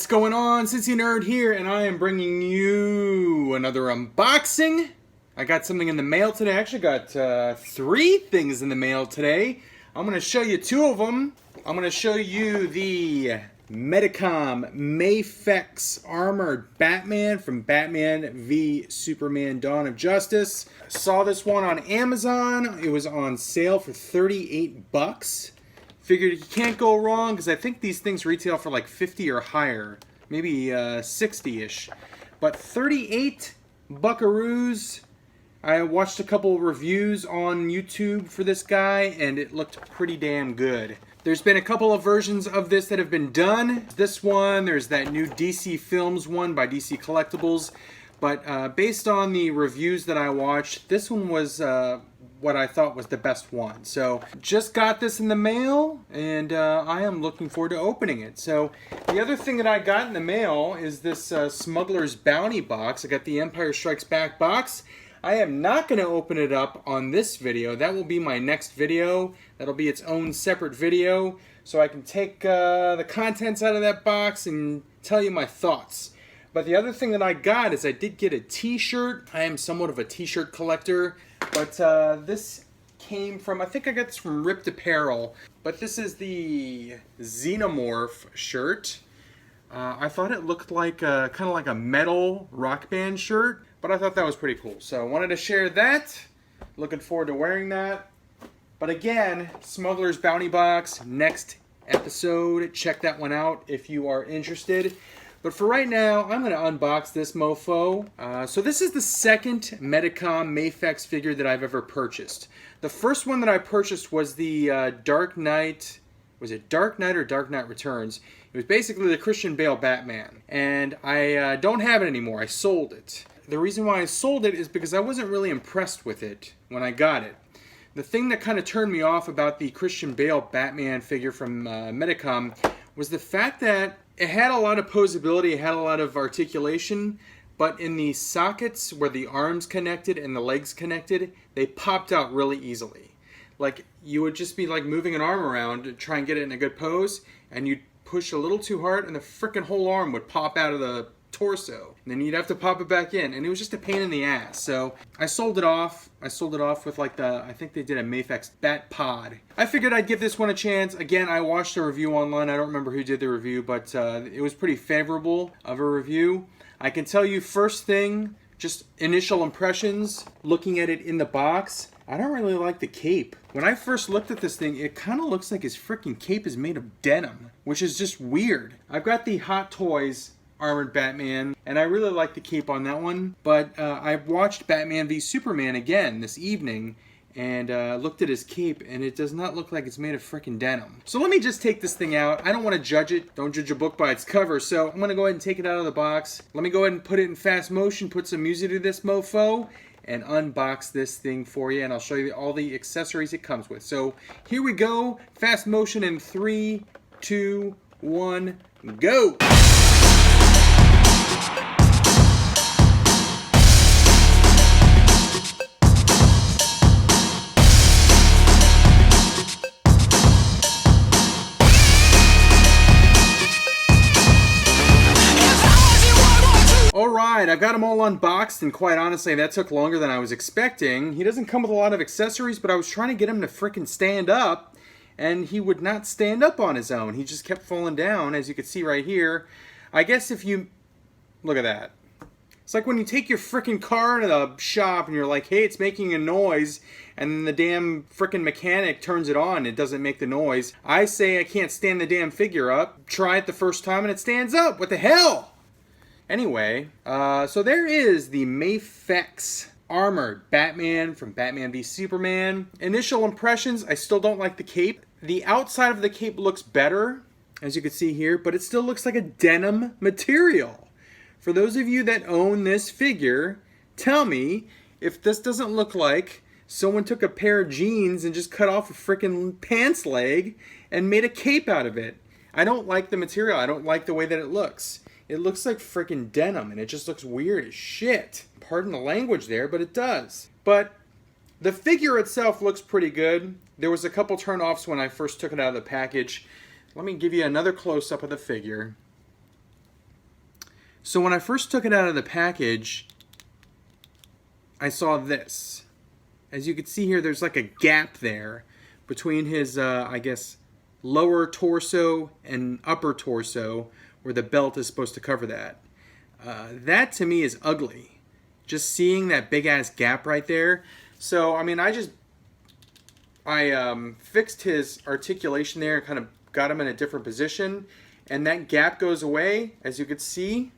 What's going on? Cincy Nerd here, and I am bringing you another unboxing. I got something in the mail today. I actually got 3 things in the mail today. I'm going to show you 2 of them. I'm going to show you the MAFEX Armored Batman from Batman v Superman Dawn of Justice. I saw this one on Amazon. It was on sale for 38 bucks. Figured you can't go wrong because I think these things retail for like 50 or higher, maybe 60-ish. But 38 buckaroos. I watched a couple of reviews on YouTube for this guy and it looked pretty damn good. There's been a couple of versions of this that have been done. This one, there's that new DC Films one by DC Collectibles. But based on the reviews that I watched, this one was what I thought was the best one. So just got this in the mail and I am looking forward to opening it. So the other thing that I got in the mail is this Smuggler's Bounty box. I got the Empire Strikes Back box. I am not going to open it up on this video. That will be my next video. That'll be its own separate video. So I can take the contents out of that box and tell you my thoughts. But the other thing that I got is I did get a t-shirt. I am somewhat of a t-shirt collector. But this came from, I think I got this from Ripped Apparel. But this is the Xenomorph shirt. I thought it looked like kind of like a metal rock band shirt. But I thought that was pretty cool. So I wanted to share that. Looking forward to wearing that. But again, Smuggler's Bounty box, next episode. Check that one out if you are interested. But for right now, I'm going to unbox this mofo. So this is the second Medicom MAFEX figure that I've ever purchased. The first one that I purchased was the Dark Knight. Was it Dark Knight or Dark Knight Returns? It was basically the Christian Bale Batman. And I don't have it anymore. I sold it. The reason why I sold it is because I wasn't really impressed with it when I got it. The thing that kind of turned me off about the Christian Bale Batman figure from Medicom was the fact that it had a lot of posability, it had a lot of articulation, but in the sockets where the arms connected and the legs connected, they popped out really easily. Like, you would just be like moving an arm around to try and get it in a good pose, and you'd push a little too hard and the frickin' whole arm would pop out of the torso. And then you'd have to pop it back in, and it was just a pain in the ass. So I sold it off. I sold it off with like I think they did a MAFEX Bat Pod. I figured I'd give this one a chance. Again, I watched a review online. I don't remember who did the review, but it was pretty favorable of a review. I can tell you first thing, just initial impressions, looking at it in the box, I don't really like the cape. When I first looked at this thing, it kind of looks like his freaking cape is made of denim, which is just weird. I've got the Hot Toys Armored Batman, and I really like the cape on that one, but I watched Batman v Superman again this evening and looked at his cape, and it does not look like it's made of frickin' denim. So let me just take this thing out. I don't want to judge it. Don't judge a book by its cover, so I'm going to go ahead and take it out of the box. Let me go ahead and put it in fast motion, put some music to this mofo, and unbox this thing for you, and I'll show you all the accessories it comes with. So here we go. Fast motion in 3, 2, 1, go! Alright, I've got them all unboxed, and quite honestly, that took longer than I was expecting. He doesn't come with a lot of accessories, but I was trying to get him to frickin' stand up, and he would not stand up on his own. He just kept falling down, as you can see right here. I guess if you... Look at that. It's like when you take your frickin' car to the shop, and you're like, hey, it's making a noise, and then the damn frickin' mechanic turns it on, and it doesn't make the noise. I say I can't stand the damn figure up. Try it the first time, and it stands up. What the hell? Anyway, so there is the MAFEX Armored Batman from Batman v Superman. Initial impressions, I still don't like the cape. The outside of the cape looks better, as you can see here, but it still looks like a denim material. For those of you that own this figure, tell me if this doesn't look like someone took a pair of jeans and just cut off a frickin' pants leg and made a cape out of it. I don't like the material. I don't like the way that it looks. It looks like frickin' denim, and it just looks weird as shit. Pardon the language there, but it does. But the figure itself looks pretty good. There was a couple turn-offs when I first took it out of the package. Let me give you another close-up of the figure. So when I first took it out of the package, I saw this. As you can see here, there's like a gap there between his, I guess, lower torso and upper torso, where the belt is supposed to cover that. That to me is ugly. Just seeing that big ass gap right there. So, I mean, I fixed his articulation there and kind of got him in a different position. And that gap goes away, as you can see.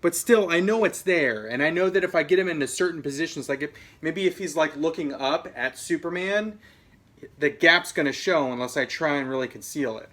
But still, I know it's there. And I know that if I get him into certain positions, like maybe if he's like looking up at Superman, the gap's going to show unless I try and really conceal it.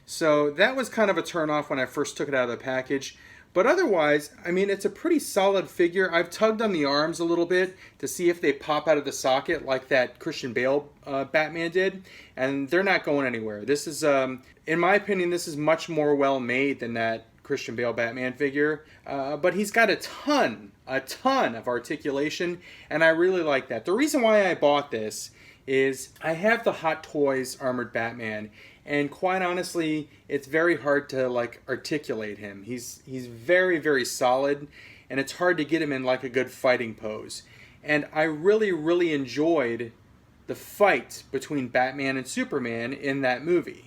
So that was kind of a turnoff when I first took it out of the package. But otherwise, I mean, it's a pretty solid figure. I've tugged on the arms a little bit to see if they pop out of the socket like that Christian Bale Batman did. And they're not going anywhere. This is, in my opinion, this is much more well made than that Christian Bale Batman figure. But he's got a ton of articulation. And I really like that. The reason why I bought this is I have the Hot Toys Armored Batman. And quite honestly, it's very hard to like articulate him. He's very, very solid, and it's hard to get him in like a good fighting pose. And I really, really enjoyed the fight between Batman and Superman in that movie.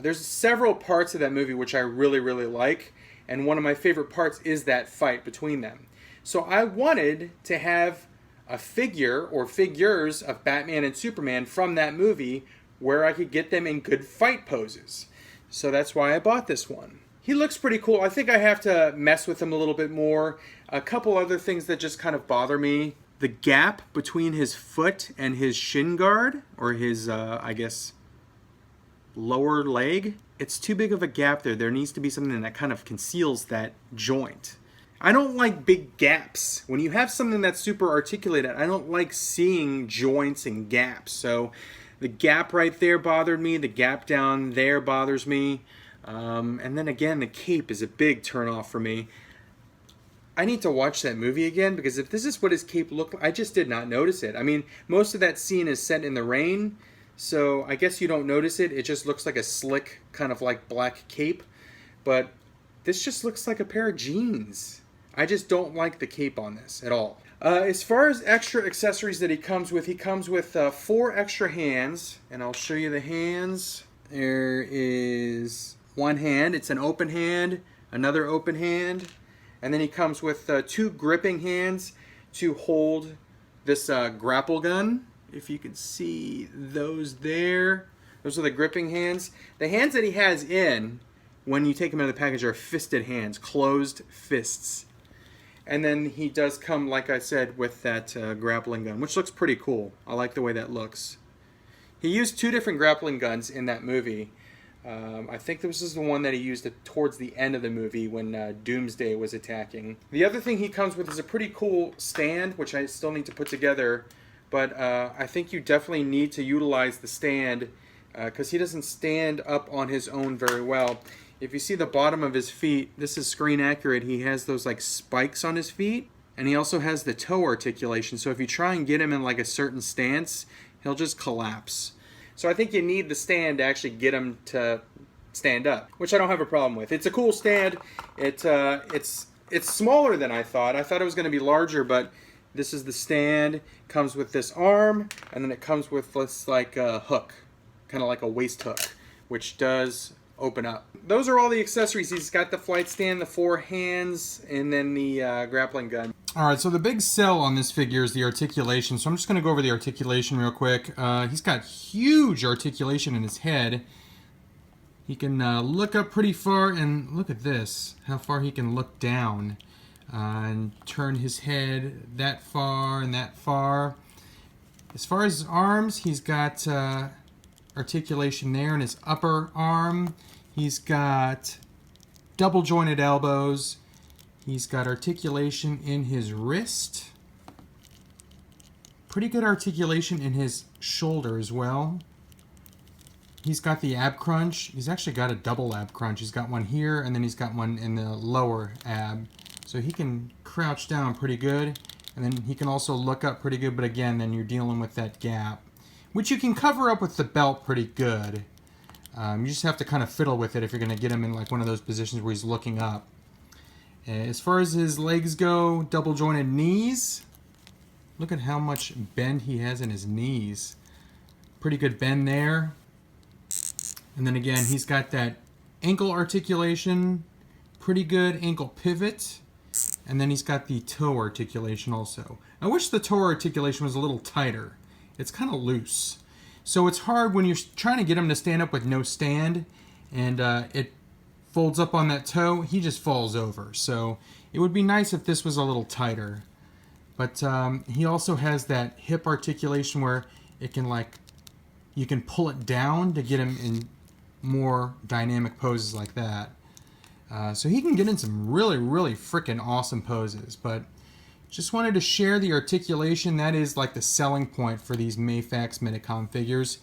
There's several parts of that movie which I really, really like, and one of my favorite parts is that fight between them. So I wanted to have a figure or figures of Batman and Superman from that movie where I could get them in good fight poses. So that's why I bought this one. He looks pretty cool. I think I have to mess with him a little bit more. A couple other things that just kind of bother me. The gap between his foot and his shin guard, or his, I guess, lower leg. It's too big of a gap there. There needs to be something that kind of conceals that joint. I don't like big gaps. When you have something that's super articulated, I don't like seeing joints and gaps. So the gap right there bothered me. The gap down there bothers me. And then again, the cape is a big turnoff for me. I need to watch that movie again, because if this is what his cape looked like, I just did not notice it. I mean, most of that scene is set in the rain, so I guess you don't notice it. It just looks like a slick, kind of like black cape. But this just looks like a pair of jeans. I just don't like the cape on this at all. As far as extra accessories that he comes with 4 extra hands, and I'll show you the hands. There is one hand, it's an open hand, another open hand, and then he comes with 2 gripping hands to hold this grapple gun. If you can see those there, those are the gripping hands. The hands that he has in, when you take them out of the package, are fisted hands, closed fists. And then he does come, like I said, with that grappling gun, which looks pretty cool. I like the way that looks. He used 2 different grappling guns in that movie. I think this is the one that he used towards the end of the movie when Doomsday was attacking. The other thing he comes with is a pretty cool stand, which I still need to put together. But I think you definitely need to utilize the stand because he doesn't stand up on his own very well. If you see the bottom of his feet, this is screen accurate, he has those like spikes on his feet, and he also has the toe articulation, so if you try and get him in like a certain stance, he'll just collapse. So I think you need the stand to actually get him to stand up, which I don't have a problem with. It's a cool stand. It's smaller than I thought. I thought it was going to be larger, but this is the stand. Comes with this arm, and then it comes with this like hook, kind of like a waist hook, which does open up. Those are all the accessories. He's got the flight stand, the 4 hands, and then the grappling gun. Alright, so the big sell on this figure is the articulation. So I'm just going to go over the articulation real quick. He's got huge articulation in his head. He can look up pretty far, and look at this, how far he can look down and turn his head that far and that far. As far as his arms, he's got articulation there in his upper arm. He's got double jointed elbows. He's got articulation in his wrist. Pretty good articulation in his shoulder as well. He's got the ab crunch. He's actually got a double ab crunch. He's got one here, and then he's got one in the lower ab. So he can crouch down pretty good, and then he can also look up pretty good, but again, then you're dealing with that gap, which you can cover up with the belt pretty good. You just have to kind of fiddle with it if you're going to get him in like one of those positions where he's looking up. As far as his legs go, double jointed knees. Look at how much bend he has in his knees. Pretty good bend there. And then again, he's got that ankle articulation, pretty good ankle pivot. And then he's got the toe articulation also. I wish the toe articulation was a little tighter. It's kind of loose. So it's hard when you're trying to get him to stand up with no stand, and it folds up on that toe, he just falls over. So it would be nice if this was a little tighter. But he also has that hip articulation where it can, like, you can pull it down to get him in more dynamic poses like that. So he can get in some really, really freaking awesome poses. But just wanted to share the articulation. That is like the selling point for these MAFEX Minicom figures.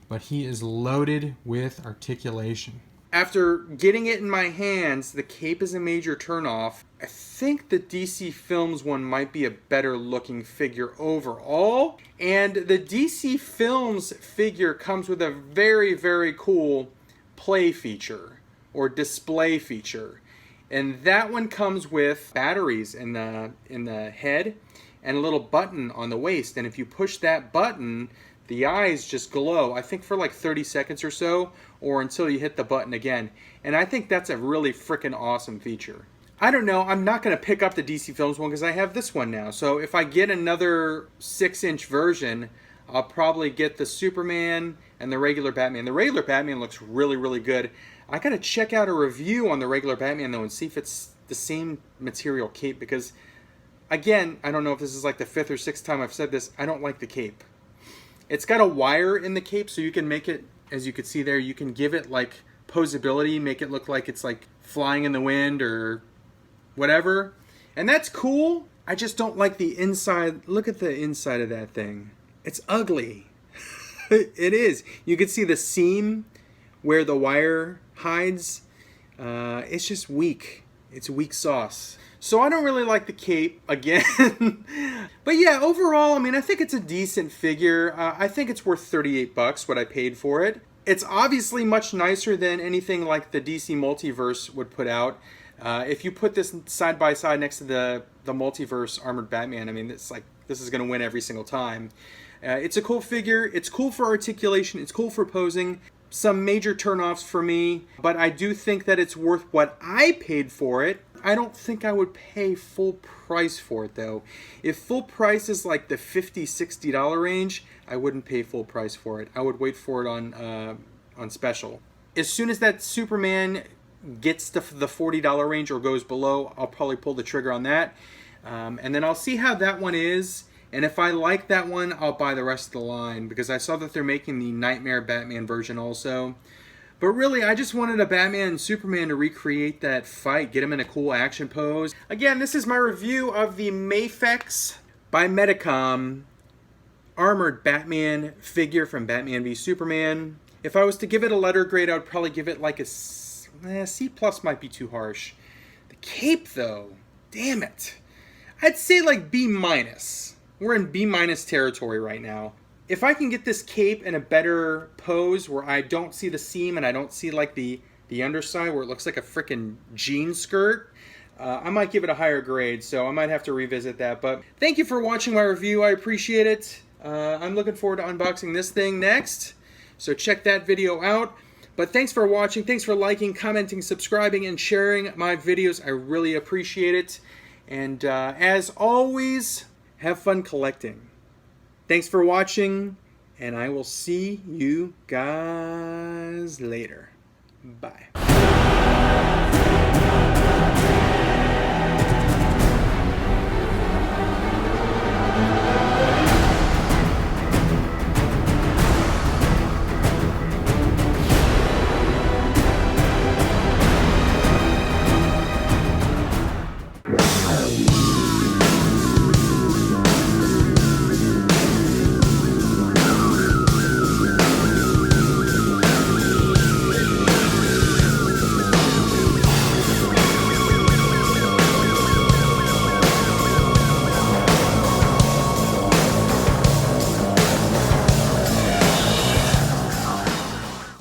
But he is loaded with articulation. After getting it in my hands, the cape is a major turnoff. I think the DC Films one might be a better looking figure overall. And the DC Films figure comes with a very, very cool play feature or display feature. And that one comes with batteries in the head and a little button on the waist. And if you push that button, the eyes just glow, I think for like 30 seconds or so, or until you hit the button again. And I think that's a really freaking awesome feature. I don't know, I'm not going to pick up the DC Films one because I have this one now. So if I get another 6-inch version, I'll probably get the Superman and the regular Batman. The regular Batman looks really, really good. I got to check out a review on the regular Batman though and see if it's the same material cape, because again, I don't know if this is like the 5th or 6th time I've said this, I don't like the cape. It's got a wire in the cape, so you can make it, as you can see there, you can give it like posability, make it look like it's like flying in the wind or whatever. And that's cool. I just don't like the inside. Look at the inside of that thing. It's ugly. It is. You can see the seam where the wire hides. It's just weak. It's weak sauce. So I don't really like the cape again. But yeah, overall, I mean, I think it's a decent figure. I think it's worth 38 bucks, what I paid for it. It's obviously much nicer than anything like the DC Multiverse would put out. If you put this side by side next to the Multiverse Armored Batman, I mean, it's like, this is going to win every single time. It's a cool figure. It's cool for articulation. It's cool for posing. Some major turnoffs for me, but I do think that it's worth what I paid for it. I don't think I would pay full price for it though. If full price is like the $50, $60 range, I wouldn't pay full price for it. I would wait for it on special. As soon as that Superman gets to the $40 range or goes below, I'll probably pull the trigger on that. And then I'll see how that one is. And if I like that one, I'll buy the rest of the line, because I saw that they're making the Nightmare Batman version also. But really, I just wanted a Batman and Superman to recreate that fight, get them in a cool action pose. Again, this is my review of the MAFEX by Minicom Armored Batman figure from Batman v Superman. If I was to give it a letter grade, I would probably give it like a C+ might be too harsh. The cape though, damn it. I'd say like B-. We're in B- territory right now. If I can get this cape in a better pose where I don't see the seam and I don't see like the underside where it looks like a freaking jean skirt, I might give it a higher grade, so I might have to revisit that. But thank you for watching my review. I appreciate it. I'm looking forward to unboxing this thing next, so check that video out. But thanks for watching. Thanks for liking, commenting, subscribing, and sharing my videos. I really appreciate it. And as always, have fun collecting. Thanks for watching, and I will see you guys later. Bye.